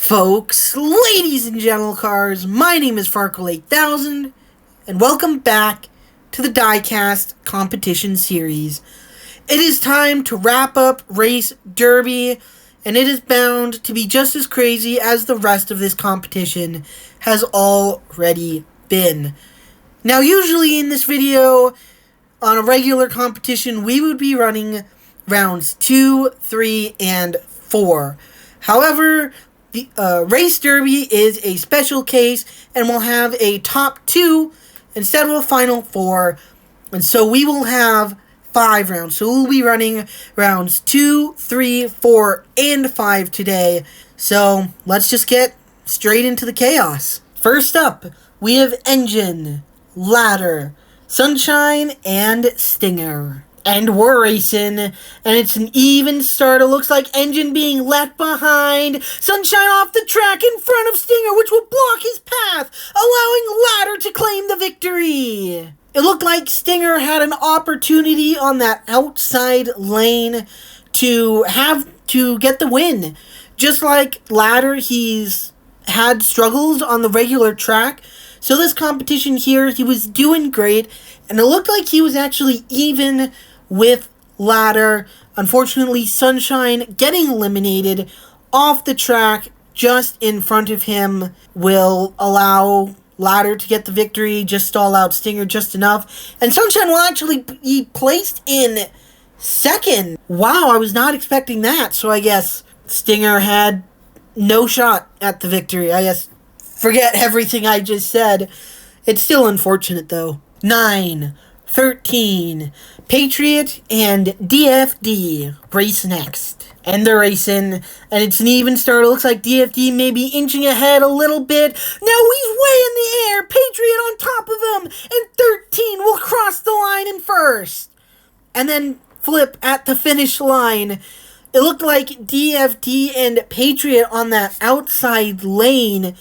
folks, ladies and gentle cars, my name is Farkle8000, and welcome back to the Diecast competition series. It is time to wrap up Race Derby, and it is bound to be just as crazy as the rest of this competition has already been. Now, usually in this video, on a regular competition, we would be running rounds 2, 3, and 4. However, the Race Derby is a special case, and we'll have a top 2 instead of a final 4. And so we will have 5 rounds. So we'll be running rounds 2, 3, 4, and 5 today. So let's just get straight into the chaos. First up, we have Engine, Ladder, Sunshine, and Stinger. And we're racing, and it's an even start. It looks like Engine being left behind. Sunshine off the track in front of Stinger, which will block his path, allowing Ladder to claim the victory. It looked like Stinger had an opportunity on that outside lane to get the win. Just like Ladder, he's had struggles on the regular track. So this competition here, he was doing great, and it looked like he was actually even with Ladder. Unfortunately, Sunshine getting eliminated off the track just in front of him will allow Ladder to get the victory, just stall out Stinger just enough, and Sunshine will actually be placed in second. Wow, I was not expecting that, so I guess Stinger had no shot at the victory. I guess forget everything I just said. It's still unfortunate, though. 9, 13, Patriot and DFD race next. And they're racing, and it's an even start. It looks like DFD may be inching ahead a little bit. Now he's way in the air. Patriot on top of him, and 13 will cross the line in first. And then flip at the finish line. It looked like DFD and Patriot on that outside lane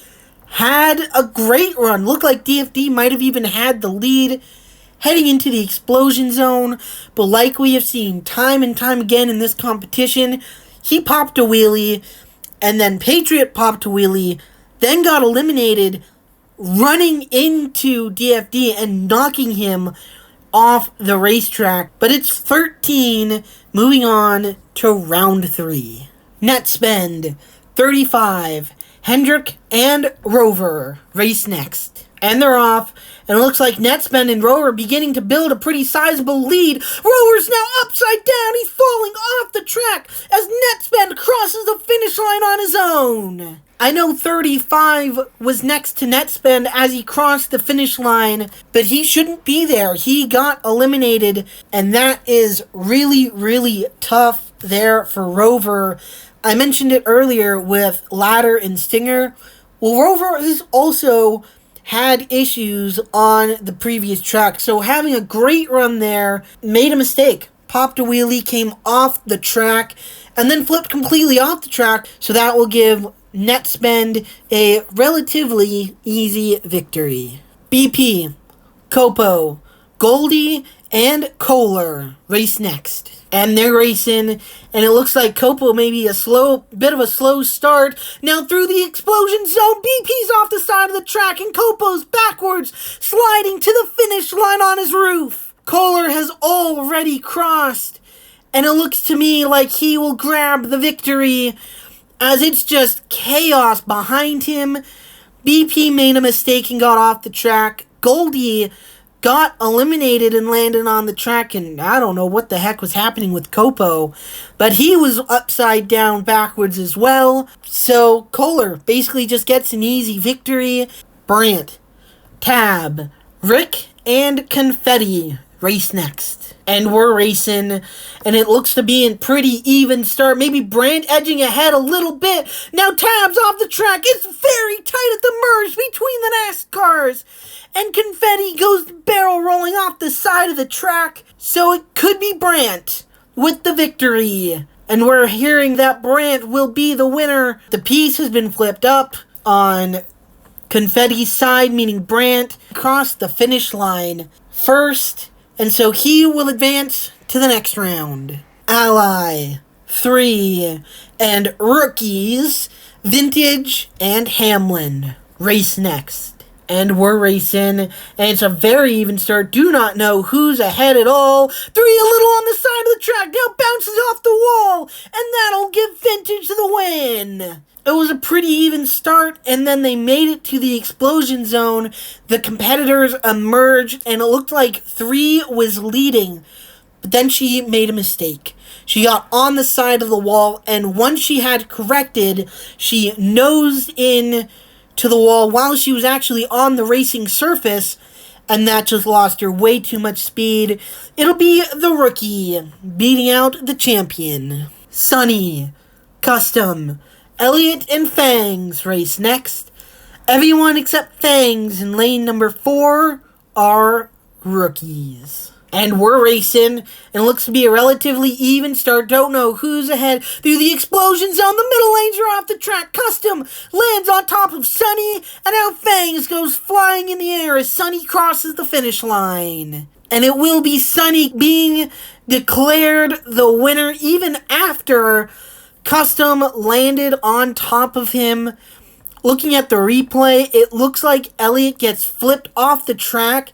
had a great run. Looked like DFD might have even had the lead heading into the explosion zone, but like we have seen time and time again in this competition, he popped a wheelie, and then Patriot popped a wheelie, then got eliminated, running into DFD and knocking him off the racetrack. But it's 13, moving on to round 3. Net spend, 35. Hendrick and Rover race next. And they're off, and it looks like Netspend and Rover are beginning to build a pretty sizable lead. Rover's now upside down. He's falling off the track as Netspend crosses the finish line on his own. I know 35 was next to Netspend as he crossed the finish line, but he shouldn't be there. He got eliminated, and that is really, really tough there for Rover. I mentioned it earlier with Ladder and Stinger. Well, Rover has also had issues on the previous track, so having a great run there, made a mistake. Popped a wheelie, came off the track, and then flipped completely off the track, so that will give Netspend a relatively easy victory. BP, Copo, Goldie, and Kohler race next. And they're racing, and it looks like Copo may be bit of a slow start. Now through the explosion zone, BP's off the side of the track, and Copo's backwards, sliding to the finish line on his roof. Kohler has already crossed, and it looks to me like he will grab the victory, as it's just chaos behind him. BP made a mistake and got off the track. Goldie got eliminated and landed on the track, and I don't know what the heck was happening with Copo, but he was upside down backwards as well. So Kohler basically just gets an easy victory. Brandt, Tab, Rick, and Confetti race next. And we're racing, and it looks to be a pretty even start. Maybe Brandt edging ahead a little bit. Now Tab's off the track. It's very tight at the merge between the NASCARs. And Confetti goes barrel rolling off the side of the track. So it could be Brandt with the victory. And we're hearing that Brandt will be the winner. The piece has been flipped up on Confetti's side, meaning Brandt crossed the finish line first. And so he will advance to the next round. Ally, 3, and Rookies Vintage and Hamlin race next. And we're racing, and it's a very even start. Do not know who's ahead at all. 3 a little on the side of the track, now bounces off the wall, and that'll give Vintage the win. It was a pretty even start, and then they made it to the explosion zone. The competitors emerged, and it looked like 3 was leading. But then she made a mistake. She got on the side of the wall, and once she had corrected, she nosed in to the wall while she was actually on the racing surface, and that just lost her way too much speed. It'll be the rookie beating out the champion. Sunny, Custom, Elliot, and Fangs race next. Everyone except Fangs in lane number 4 are rookies. And we're racing, and it looks to be a relatively even start. Don't know who's ahead. Through the explosion zone, the middle lanes are off the track. Custom lands on top of Sunny, and now Fangs goes flying in the air as Sunny crosses the finish line. And it will be Sunny being declared the winner even after Custom landed on top of him. Looking at the replay, it looks like Elliot gets flipped off the track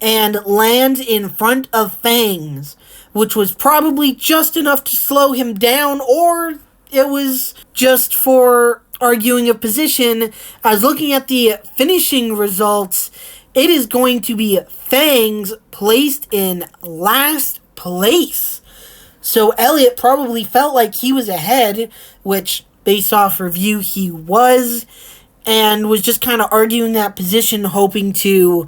and lands in front of Fangs, which was probably just enough to slow him down, or it was just for arguing a position. As looking at the finishing results, it is going to be Fangs placed in last place. So Elliot probably felt like he was ahead, which based off review he was, and was just kind of arguing that position, hoping to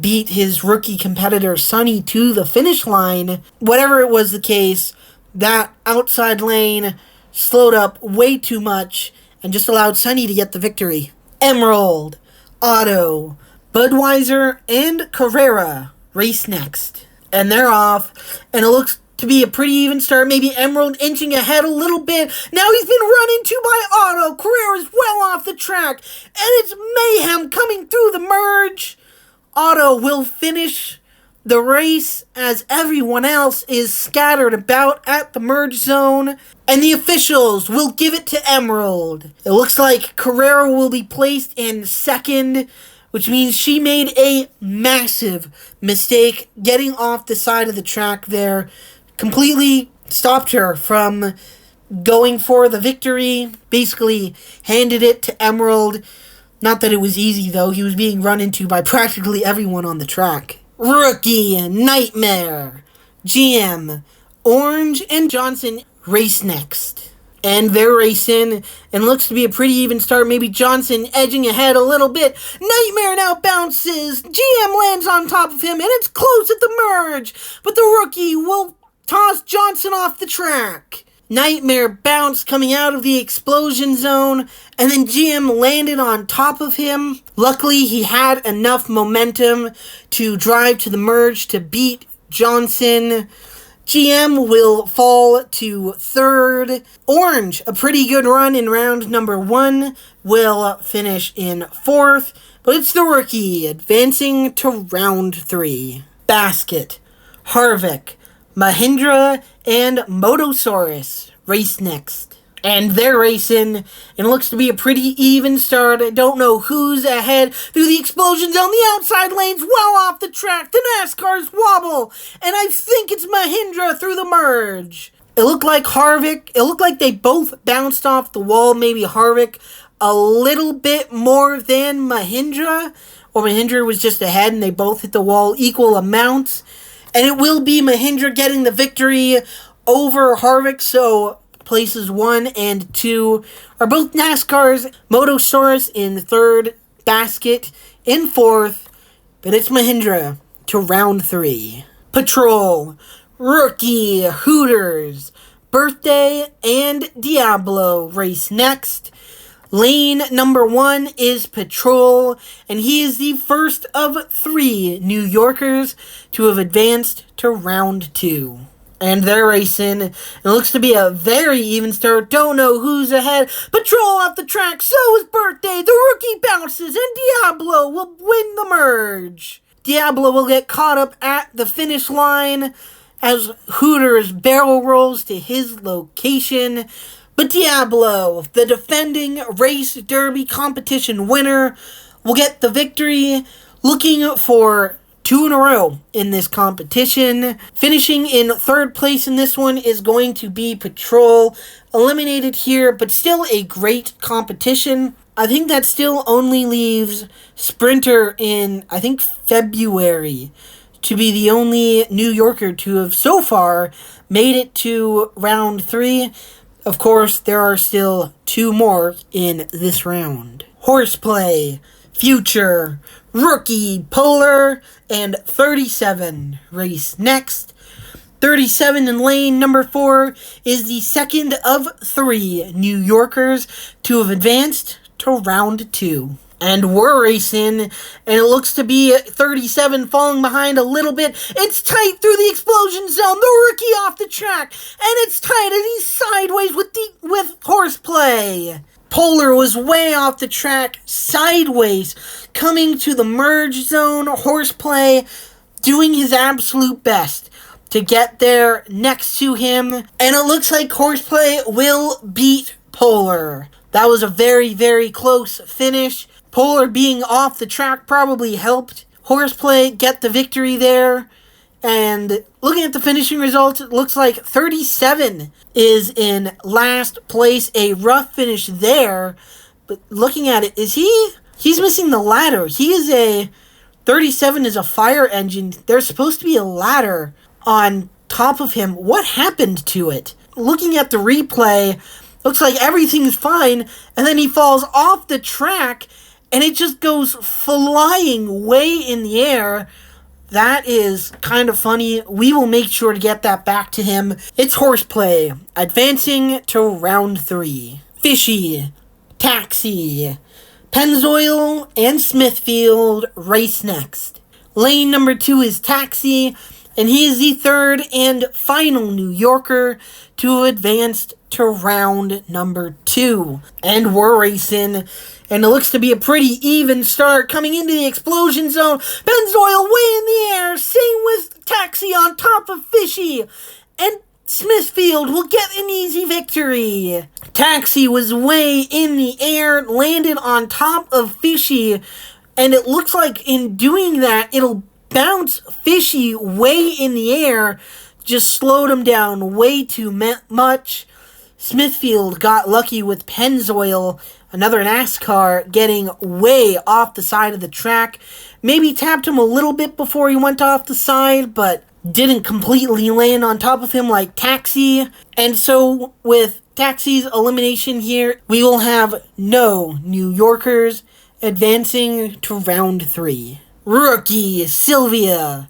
beat his rookie competitor Sunny to the finish line. Whatever it was the case, that outside lane slowed up way too much and just allowed Sunny to get the victory. Emerald, Otto, Budweiser, and Carrera race next. And they're off, and it looks to be a pretty even start. Maybe Emerald inching ahead a little bit. Now he's been run into by Otto. Carrera's well off the track, and it's mayhem coming through the merge. Otto will finish the race as everyone else is scattered about at the merge zone, and the officials will give it to Emerald. It looks like Carrera will be placed in second, which means she made a massive mistake getting off the side of the track there. Completely stopped her from going for the victory. Basically handed it to Emerald. Not that it was easy, though. He was being run into by practically everyone on the track. Rookie, Nightmare, GM, Orange, and Johnson race next. And they're racing, and looks to be a pretty even start. Maybe Johnson edging ahead a little bit. Nightmare now bounces. GM lands on top of him, and it's close at the merge. But the rookie will toss Johnson off the track. Nightmare bounced coming out of the explosion zone, and then GM landed on top of him. Luckily, he had enough momentum to drive to the merge to beat Johnson. GM will fall to third. Orange, a pretty good run in round number 1, will finish in fourth, but it's the rookie advancing to round 3. Basket, Harvick, Mahindra, and Motosaurus race next. And they're racing, and it looks to be a pretty even start. I don't know who's ahead. Through the explosions on the outside lanes, well off the track. The NASCAR's wobble, and I think it's Mahindra through the merge. It looked like they both bounced off the wall. Maybe Harvick a little bit more than Mahindra, or Mahindra was just ahead and they both hit the wall equal amounts. And it will be Mahindra getting the victory over Harvick, so places 1 and 2 are both NASCAR's. Motosaurus in third, Basket in fourth, but it's Mahindra to round 3. Patrol, Rookie, Hooters, Birthday, and Diablo race next. Lane number 1 is Patrol, and he is the first of 3 New Yorkers to have advanced to round 2. And they're racing. It looks to be a very even start. Don't know who's ahead. Patrol off the track, so is Birthday. The rookie bounces, and Diablo will win the merge. Diablo will get caught up at the finish line as Hooters barrel rolls to his location. But Diablo, the defending race derby competition winner, will get the victory, looking for 2 in a row in this competition. Finishing in 3rd place in this one is going to be Patrol, eliminated here, but still a great competition. I think that still only leaves Sprinter in, I think, February to be the only New Yorker to have so far made it to round 3. Of course, there are still 2 more in this round. Horseplay, Future, Rookie, Polar, and 37 race next. 37 in lane number 4 is the second of 3 New Yorkers to have advanced to round 2. And we're racing, and it looks to be 37 falling behind a little bit. It's tight through the explosion zone. The Rookie off the track, and it's tight as he's sideways with Horseplay. Polar was way off the track, sideways, coming to the merge zone. Horseplay doing his absolute best to get there next to him, and it looks like Horseplay will beat Polar. That was a very, very close finish. Polar being off the track probably helped Horseplay get the victory there. And looking at the finishing results, it looks like 37 is in last place. A rough finish there. But looking at it, he's missing the ladder. 37 is a fire engine. There's supposed to be a ladder on top of him. What happened to it? Looking at the replay, looks like everything's fine. And then he falls off the track, and it just goes flying way in the air. That is kind of funny. We will make sure to get that back to him. It's Horseplay, advancing to round 3. Fishy, Taxi, Pennzoil, and Smithfield race next. Lane number 2 is Taxi, and he is the 3rd and final New Yorker to have advanced to round number 2. And we're racing, and it looks to be a pretty even start coming into the explosion zone. Pennzoil way in the air, same with Taxi on top of Fishy, and Smithfield will get an easy victory. Taxi was way in the air, landed on top of Fishy, and it looks like in doing that, it'll bounce Fishy way in the air, just slowed him down way too much. Smithfield got lucky with Pennzoil, another NASCAR, getting way off the side of the track. Maybe tapped him a little bit before he went off the side, but didn't completely land on top of him like Taxi. And so with Taxi's elimination here, we will have no New Yorkers advancing to round 3. Rookie, Sylvia,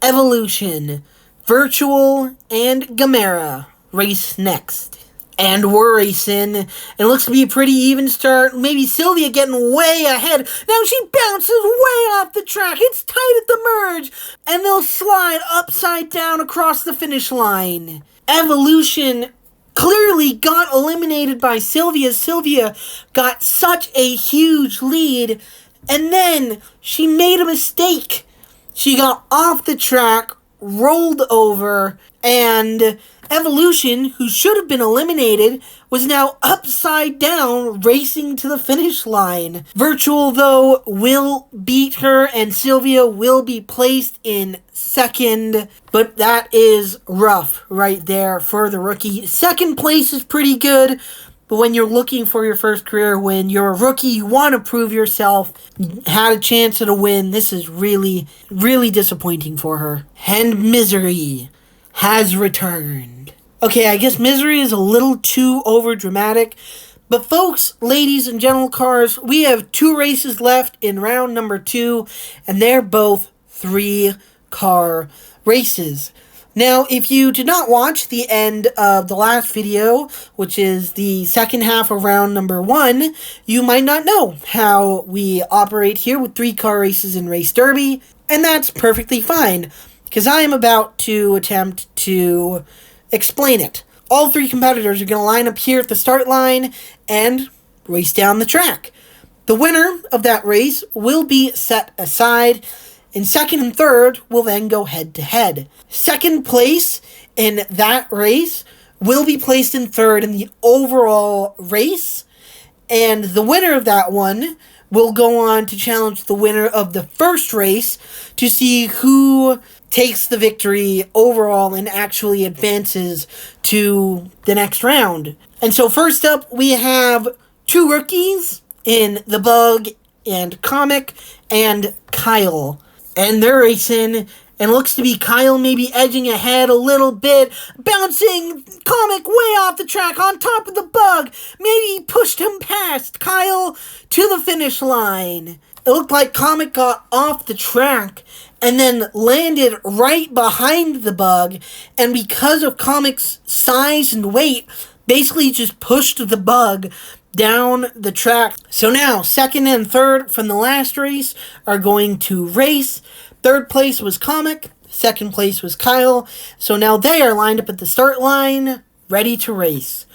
Evolution, Virtual, and Gamera race next. And we're racing, and it looks to be a pretty even start. Maybe Sylvia getting way ahead. Now she bounces way off the track. It's tight at the merge, and they'll slide upside down across the finish line. Evolution clearly got eliminated by Sylvia. Sylvia got such a huge lead, and then she made a mistake. She got off the track, rolled over, and Evolution, who should have been eliminated, was now upside down racing to the finish line. Virtual, though, will beat her, and Sylvia will be placed in second. But that is rough right there for the rookie. Second place is pretty good, but when you're looking for your first career win, you're a rookie, you want to prove yourself, had a chance at a win. This is really, really disappointing for her. And Misery has returned. Okay, I guess Misery is a little too overdramatic, but folks, ladies and gentle cars, we have 2 races left in round number 2, and they're both 3-car races. Now, if you did not watch the end of the last video, which is the second half of round number 1, you might not know how we operate here with 3-car races in Race Derby, and that's perfectly fine, because I am about to attempt to explain it. All 3 competitors are going to line up here at the start line and race down the track. The winner of that race will be set aside, and second and third will then go head-to-head. Second place in that race will be placed in third in the overall race. And the winner of that one will go on to challenge the winner of the first race to see who takes the victory overall and actually advances to the next round. And so first up, we have two rookies in the Bug and Comic and Kyle. And they're racing, and looks to be Kyle maybe edging ahead a little bit, bouncing Comic way off the track on top of the Bug. Maybe he pushed him past Kyle to the finish line. It looked like Comic got off the track and then landed right behind the Bug, and because of Comic's size and weight, basically just pushed the Bug down the track. So now, second and third from the last race are going to race. Third place was Comic, second place was Kyle, so now they are lined up at the start line, ready to race.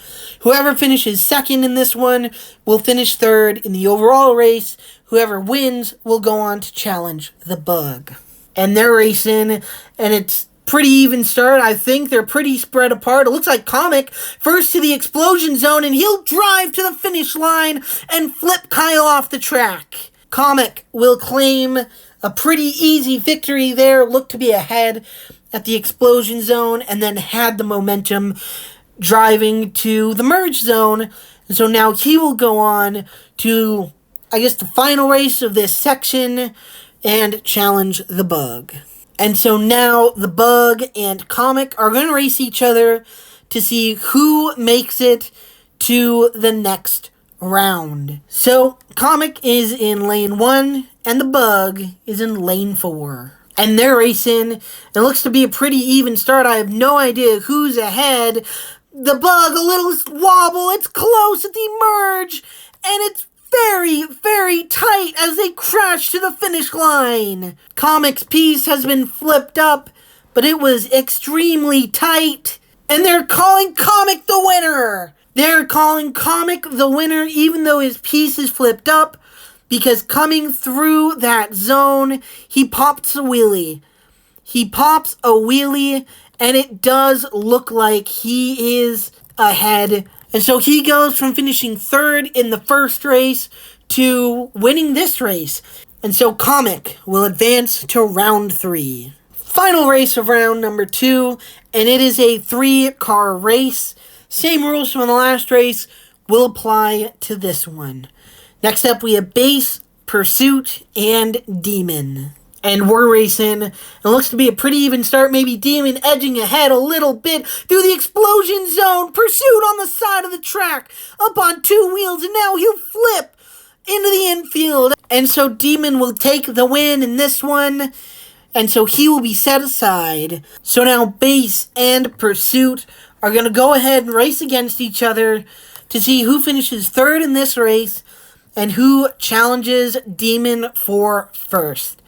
Whoever finishes second in this one will finish third in the overall race. Whoever wins will go on to challenge the Bug. And they're racing, and it's pretty even start. I think they're pretty spread apart. It looks like Comic first to the explosion zone, and he'll drive to the finish line and flip Kyle off the track. Comic will claim a pretty easy victory there, looked to be ahead at the explosion zone, and then had the momentum driving to the merge zone. And so now he will go on to, I guess, the final race of this section and challenge the Bug. And so now the Bug and Comic are going to race each other to see who makes it to the next round. So Comic is in lane 1 and the Bug is in lane 4. And they're racing. It looks to be a pretty even start. I have no idea who's ahead. The Bug, a little wobble. It's close at the merge. And it's very, very tight as they crash to the finish line. Comic's piece has been flipped up, but it was extremely tight. And they're calling Comic the winner. They're calling Comic the winner even though his piece is flipped up, because coming through that zone, he pops a wheelie. He pops a wheelie, and it does look like he is ahead. And so he goes from finishing third in the first race to winning this race. And so Comic will advance to round 3. Final race of round number 2, and it is a 3-car race. Same rules from the last race will apply to this one. Next up, we have Base, Pursuit, and Demon. And we're racing. It looks to be a pretty even start. Maybe Demon edging ahead a little bit through the explosion zone. Pursuit on the side of the track, up on 2 wheels, and now he'll flip into the infield. And so Demon will take the win in this one, and so he will be set aside. So now Base and Pursuit are going to go ahead and race against each other to see who finishes third in this race and who challenges Demon for first.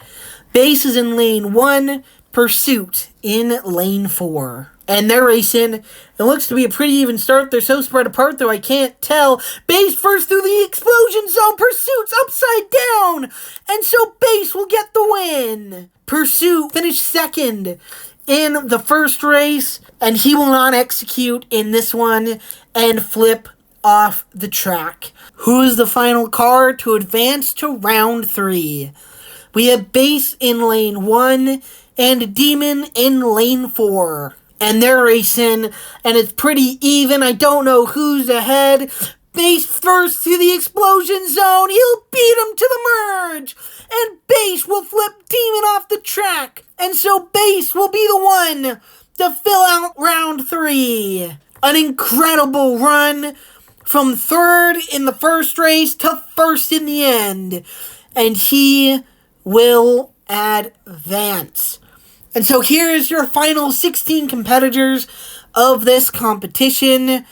Base is in lane 1, Pursuit in lane 4. And they're racing. It looks to be a pretty even start. They're so spread apart, though, I can't tell. Base first through the explosion zone. Pursuit's upside down. And so Base will get the win. Pursuit finished second in the first race, and he will not execute in this one and flip off the track. Who is the final car to advance to round 3? We have Base in lane 1 and Demon in lane 4. And they're racing, and it's pretty even. I don't know who's ahead. Base first to the explosion zone. He'll beat him to the merge. And Base will flip Demon off the track. And so Base will be the one to fill out round 3. An incredible run from third in the first race to first in the end. And he will advance. And so here is your final 16 competitors of this competition.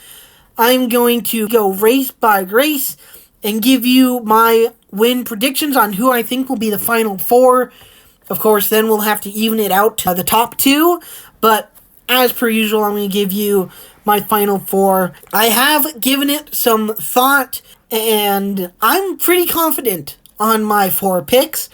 I'm going to go race by race and give you my win predictions on who I think will be the final 4. Of course, then we'll have to even it out to the top 2. But as per usual, I'm going to give you my final 4. I have given it some thought, and I'm pretty confident on my 4 picks.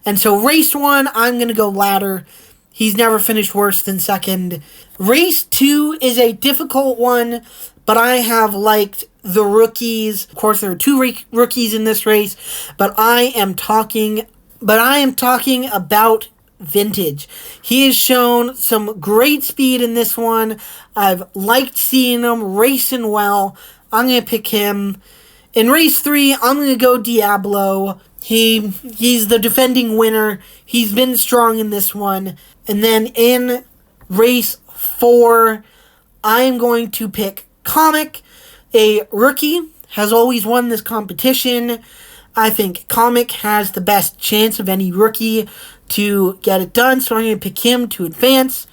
And so race 1, I'm going to go ladder. He's never finished worse than second. Race 2 is a difficult one, but I have liked the rookies. Of course, there are two rookies in this race, but I am talking about Vintage. He has shown some great speed in this one. I've liked seeing him racing well. I'm going to pick him. In race 3, I'm going to go Diablo. He's the defending winner. He's been strong in this one. And then in race 4, I am going to pick Comic. A rookie, has always won this competition. I think Comic has the best chance of any rookie to get it done, so I'm going to pick him to advance.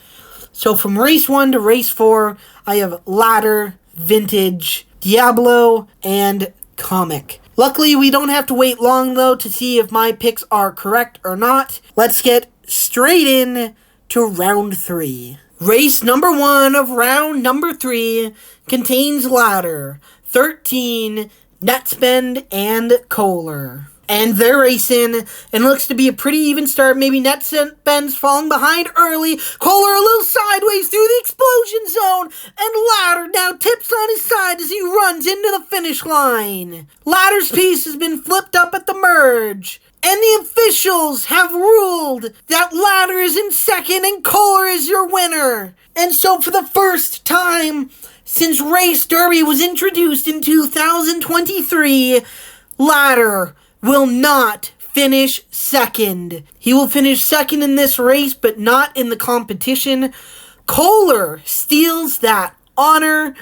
So from race 1 to race 4, I have Ladder, Vintage, Diablo, and Comic. Luckily, we don't have to wait long, though, to see if my picks are correct or not. Let's get straight in to round 3. Race number 1 of round number 3 contains Ladder, 13, Netspend, and Kohler. And they're racing, and looks to be a pretty even start. Maybe Netspend's falling behind early. Kohler a little sideways through the explosion zone, and Ladder now tips on his side as he runs into the finish line. Ladder's piece has been flipped up at the merge. And the officials have ruled that Ladder is in second and Kohler is your winner. And so for the first time since Race Derby was introduced in 2023, Ladder will not finish second. He will finish second in this race, but not in the competition. Kohler steals that honor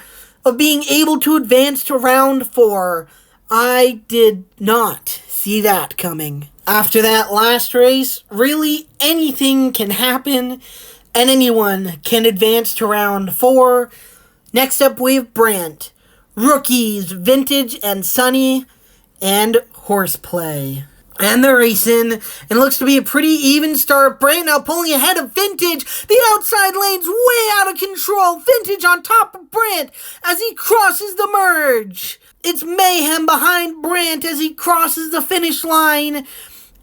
of being able to advance to round 4. I did not see that coming. After that last race, really anything can happen, and anyone can advance to round 4. Next up, we have Brandt, rookies, Vintage and Sunny, and Horseplay. And they're racing, and it looks to be a pretty even start. Brandt now pulling ahead of Vintage. The outside lane's way out of control. Vintage on top of Brandt as he crosses the merge. It's mayhem behind Brandt as he crosses the finish line.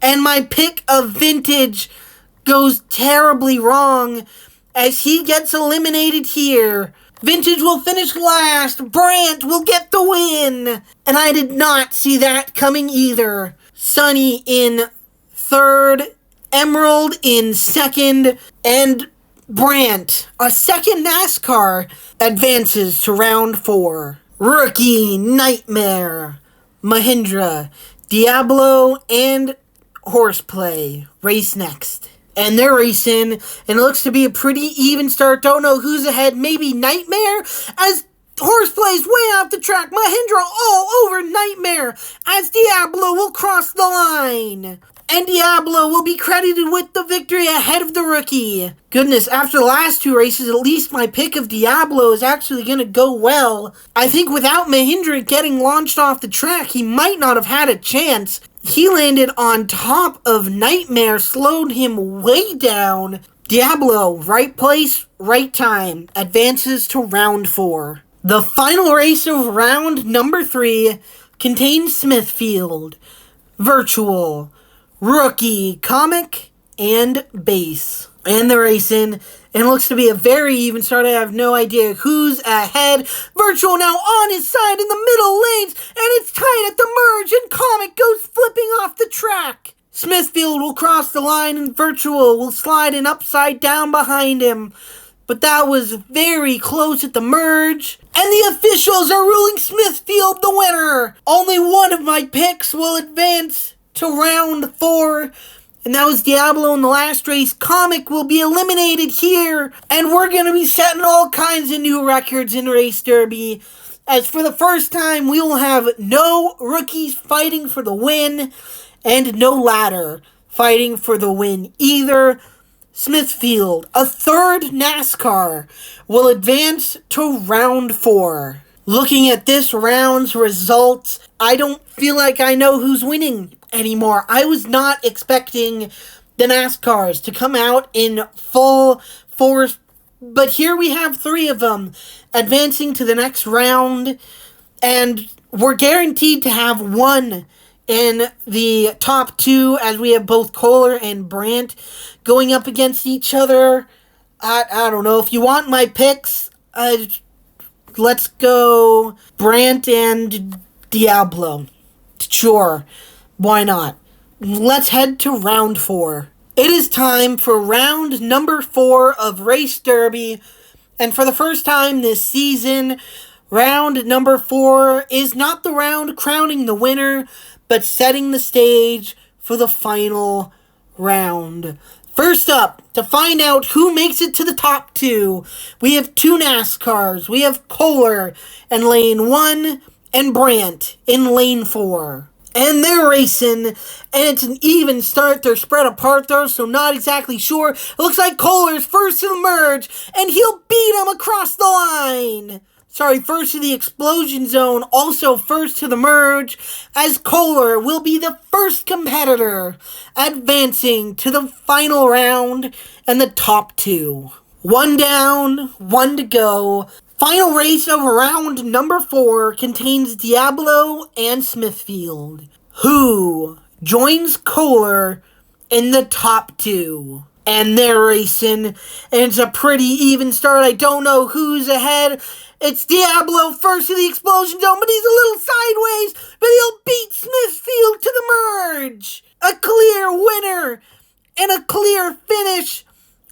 And my pick of Vintage goes terribly wrong as he gets eliminated here. Vintage will finish last. Brandt will get the win. And I did not see that coming either. Sunny in third, Emerald in second, and Brandt, a second NASCAR, advances to round 4. Rookie, Nightmare, Mahindra, Diablo, and Horseplay race next. And they're racing, and it looks to be a pretty even start. Don't know who's ahead. Maybe Nightmare, as Horseplay's way off the track. Mahindra all over Nightmare, as Diablo will cross the line. And Diablo will be credited with the victory ahead of the rookie. Goodness, after the last 2 races, at least my pick of Diablo is actually going to go well. I think without Mahindra getting launched off the track, he might not have had a chance. He landed on top of Nightmare, slowed him way down. Diablo, right place, right time, advances to round 4. The final race of round number 3 contains Smithfield, Virtual, Rookie, Comic, and Base. And they're racing, and it looks to be a very even start. I have no idea who's ahead. Virtual now on his side in the middle lanes, and it's tight at the merge, and Comic goes flipping off the track. Smithfield will cross the line, and Virtual will slide in upside down behind him. But that was very close at the merge, and the officials are ruling Smithfield the winner. Only one of my picks will advance to round 4, and that was Diablo in the last race. Comic will be eliminated here, and we're going to be setting all kinds of new records in Race Derby, as for the first time we will have no rookies fighting for the win, and no ladder fighting for the win either. Smithfield, a third NASCAR, will advance to round 4. Looking at this round's results, I don't feel like I know who's winning anymore. I was not expecting the NASCARs to come out in full force, but here we have 3 of them advancing to the next round, and we're guaranteed to have one in the top two, as we have both Kohler and Brandt going up against each other. I don't know. If you want my picks, let's go Brandt and Diablo. Sure, why not? Let's head to round 4. It is time for round number 4 of Race Derby. And for the first time this season, round number 4 is not the round crowning the winner, but setting the stage for the final round. First up, to find out who makes it to the top 2, we have 2 NASCARs. We have Kohler in lane 1 and Brandt in lane 4. And they're racing, and it's an even start. They're spread apart, though, so not exactly sure. It looks like Kohler's first to the merge, and he'll beat him across the line. First to the explosion zone, also first to the merge, as Kohler will be the first competitor advancing to the final round and the top 2. 1 down, 1 to go. Final race of round number 4 contains Diablo and Smithfield, who joins Kohler in the top 2. And they're racing, and it's a pretty even start. I don't know who's ahead. It's Diablo first to the explosion zone, but he's a little sideways, but he'll beat Smithfield to the merge. A clear winner and a clear finish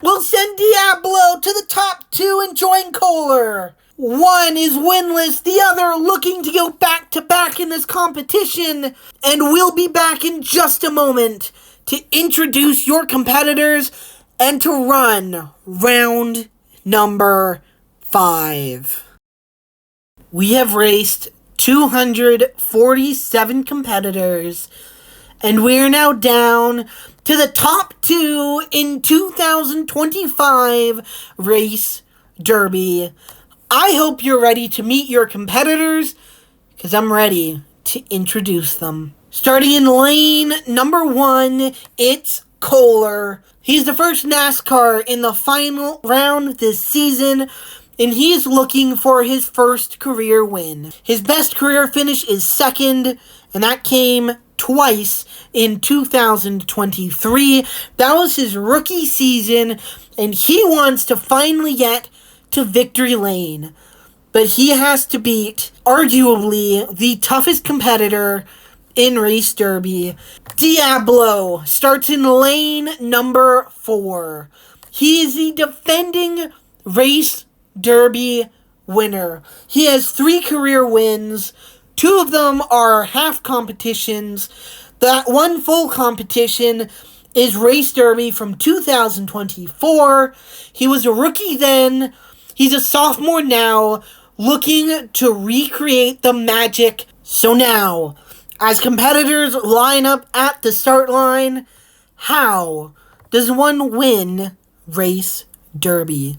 will send Diablo to the top 2 and join Kohler. One is winless, the other looking to go back-to-back in this competition. And we'll be back in just a moment to introduce your competitors and to run round number 5. We have raced 247 competitors, and we're now down to the top 2 in 2025 Race Derby. I hope you're ready to meet your competitors, because I'm ready to introduce them. Starting in lane number 1, it's Kohler. He's the first NASCAR in the final round this season, and he is looking for his first career win. His best career finish is second, and that came twice in 2023. That was his rookie season, and he wants to finally get to victory lane. But he has to beat, arguably, the toughest competitor in Race Derby. Diablo starts in lane number 4. He is the defending Race Derby winner. He has 3 career wins. 2 of them are half competitions. That one full competition is Race Derby from 2024. He was a rookie then. He's a sophomore now, looking to recreate the magic. So now, as competitors line up at the start line, how does one win Race Derby?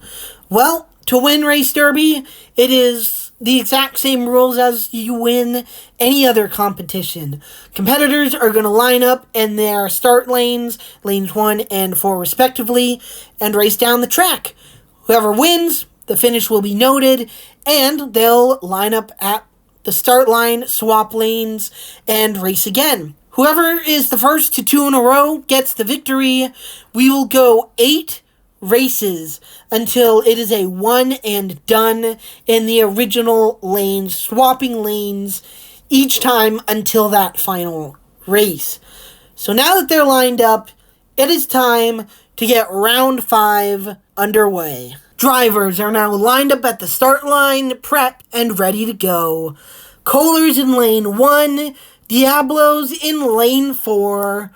Well, to win Race Derby, it is the exact same rules as you win any other competition. Competitors are going to line up in their start lanes, lanes 1 and 4 respectively, and race down the track. Whoever wins, the finish will be noted, and they'll line up at the start line, swap lanes, and race again. Whoever is the first to 2 in a row gets the victory. We will go 8 races until it is a one and done in the original lanes, swapping lanes each time until that final race. So now that they're lined up, it is time to get round 5 underway. Drivers are now lined up at the start line, prepped and ready to go. Kohler's in lane 1, Diablo's in lane 4.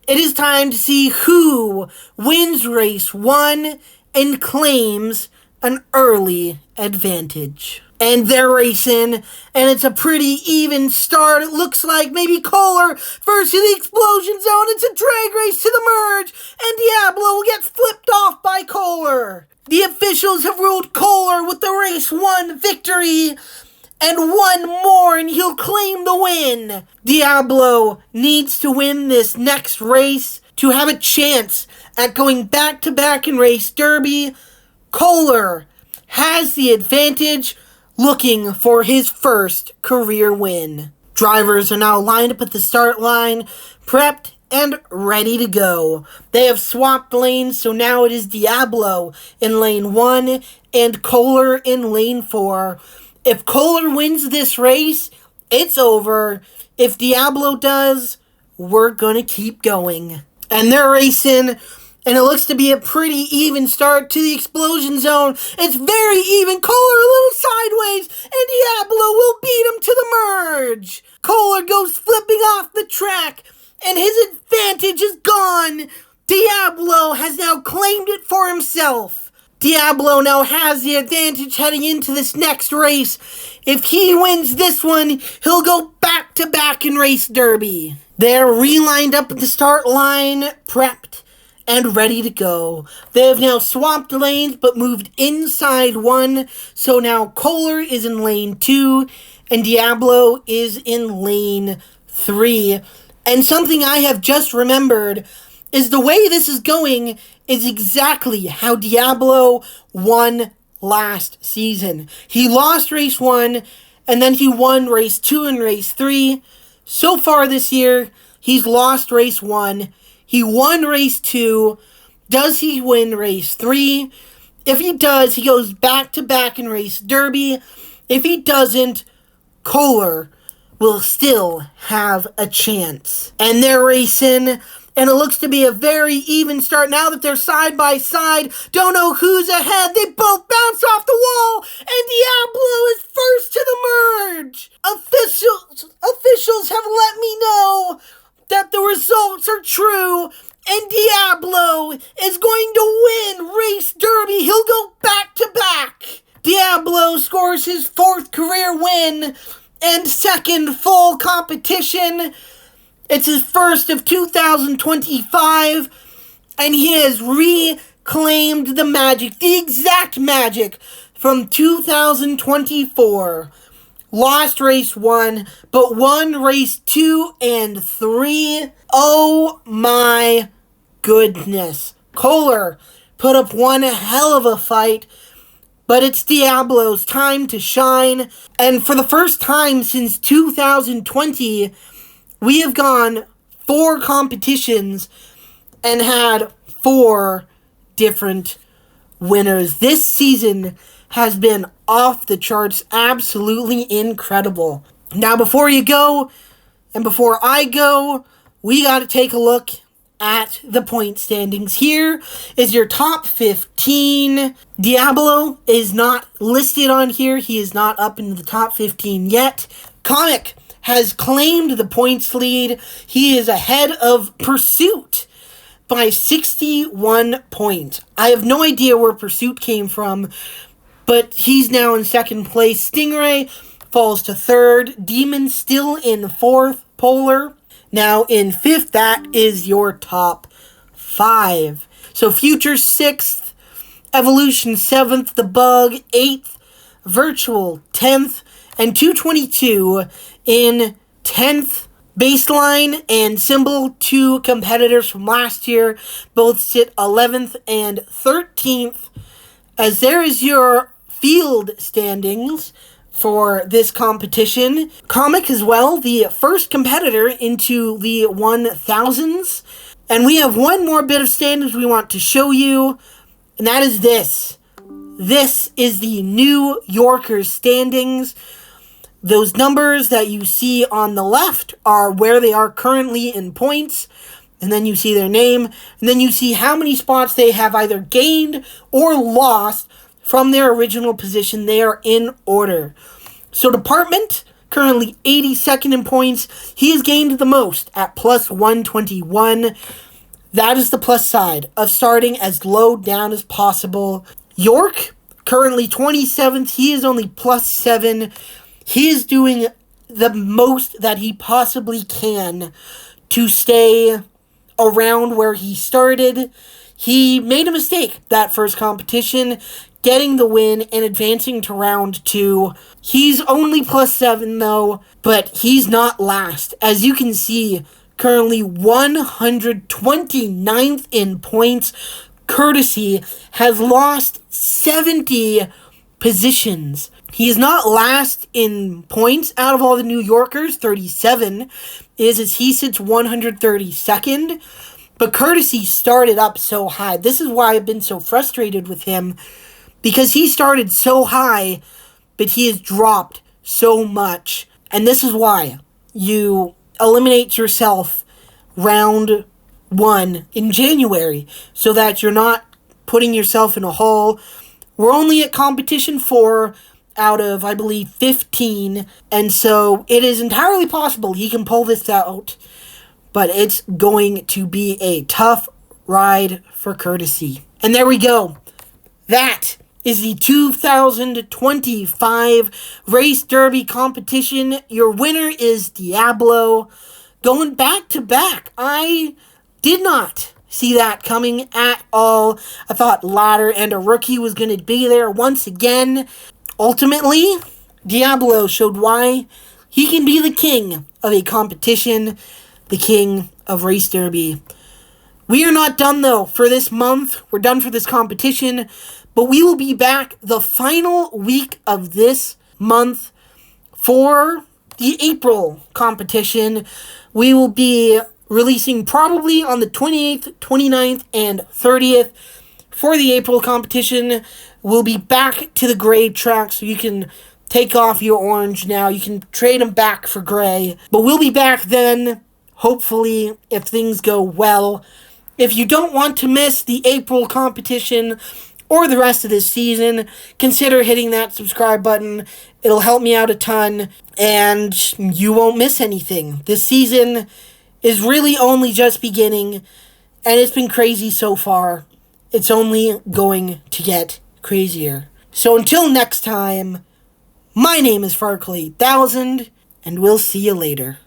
It is time to see who wins race 1 and claims an early advantage. And they're racing, and it's a pretty even start. It looks like maybe Kohler first to the explosion zone. It's a drag race to the merge, and Diablo will get flipped off by Kohler. The officials have ruled Kohler with the race 1 victory, and one more and he'll claim the win. Diablo needs to win this next race to have a chance at going back-to-back in Race Derby. Kohler has the advantage, looking for his first career win. Drivers are now lined up at the start line, prepped and ready to go. They have swapped lanes, so now it is Diablo in lane 1 and Kohler in lane 4. If Kohler wins this race, it's over. If Diablo does, we're gonna keep going. And they're racing, and it looks to be a pretty even start to the explosion zone. It's very even. Kohler a little sideways, and Diablo will beat him to the merge. Kohler goes flipping off the track, and his advantage is gone. Diablo has now claimed it for himself. Diablo now has the advantage heading into this next race. If he wins this one, he'll go back-to-back in Race Derby. They're relined up at the start line, prepped and ready to go. They have now swapped lanes but moved inside one, so now Kohler is in lane 2 and Diablo is in lane 3. And something I have just remembered is the way this is going is exactly how Diablo won last season. He lost race 1, and then he won race 2 and race 3. So far this year, he's lost race 1. He won race 2. Does he win race 3? If he does, he goes back-to-back in Race Derby. If he doesn't, Kohler will still have a chance. And they're racing, and it looks to be a very even start now that they're side by side. Don't know who's ahead. They both bounce off the wall, and Diablo is first to the merge. Officials have let me know that the results are true, and Diablo is going to win Race Derby. He'll go back-to-back. Diablo scores his 4th career win and 2nd full competition. It's his first of 2025, and he has reclaimed the magic, the exact magic from 2024. Lost race 1, but won race 2 and 3. Oh my goodness. Kohler put up one hell of a fight, but it's Diablo's time to shine. And for the first time since 2020, we have gone 4 competitions and had 4 different winners. This season has been off the charts, absolutely incredible. Now, before you go, and before I go, we got to take a look at the point standings. Here is your top 15. Diablo is not listed on here. He is not up in the top 15 yet. Comic has claimed the points lead. He is ahead of Pursuit by 61 points. I have no idea where Pursuit came from, but he's now in 2nd place. Stingray falls to 3rd. Demon still in 4th. Polar now in 5th. That is your top 5. So Future 6th. Evolution 7th. The Bug 8th. Virtual 10th. And 222 in 10th. Baseline and Symbol, 2 competitors from last year, both sit 11th and 13th. As there is your field standings for this competition. Comic as well, the first competitor into the 1000s. And we have one more bit of standings we want to show you, and that is this. This is the New Yorkers standings. Those numbers that you see on the left are where they are currently in points, and then you see their name, and then you see how many spots they have either gained or lost from their original position. They are in order. So Department, currently 82nd in points. He has gained the most at plus 121. That is the plus side of starting as low down as possible. York, currently 27th. He is only plus 7. He is doing the most that he possibly can to stay around where he started. He made a mistake that first competition, getting the win and advancing to round 2. He's only plus 7 though, but he's not last. As you can see, currently 129th in points. Courtesy has lost 70 positions. He is not last in points out of all the New Yorkers, 37 is as he sits 132nd. But Courtesy started up so high. This is why I've been so frustrated with him, because he started so high, but he has dropped so much. And this is why you eliminate yourself round 1 in January, so that you're not putting yourself in a hole. We're only at competition 4 out of, I believe, 15, and so it is entirely possible he can pull this out, but it's going to be a tough ride for Courtesy. And there we go. That is the 2025 Race Derby competition. Your winner is Diablo, going back to back. I did not see that coming at all. I thought Ladder and a Rookie was going to be there once again. Ultimately, Diablo showed why he can be the king of a competition, the king of Race Derby. We are not done, though, for this month. We're done for this competition, but we will be back the final week of this month for the April competition. We will be releasing probably on the 28th, 29th, and 30th for the April competition. We'll be back to the gray track, so you can take off your orange now. You can trade them back for gray. But we'll be back then, hopefully, if things go well. If you don't want to miss the April competition or the rest of this season, consider hitting that subscribe button. It'll help me out a ton, and you won't miss anything. This season is really only just beginning, and it's been crazy so far. It's only going to get crazier. So until next time, my name is Farkle8000, and we'll see you later.